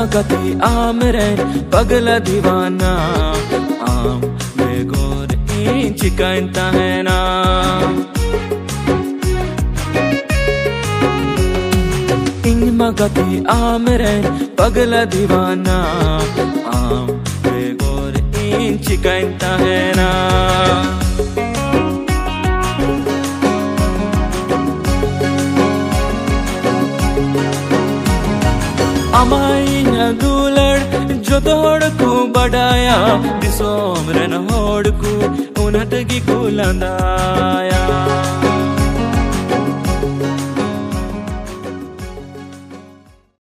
मगती आमरेन पगला दीवाना आम बेगोर चिकाइंता है ना इंग मगती आमरेन पगला दीवाना आम बेगोर चिकाइंता है ना अमाई नगुलड़ जो तोड़ को बढ़ाया दिसोमरन होड़ को उनट की कुलंदाया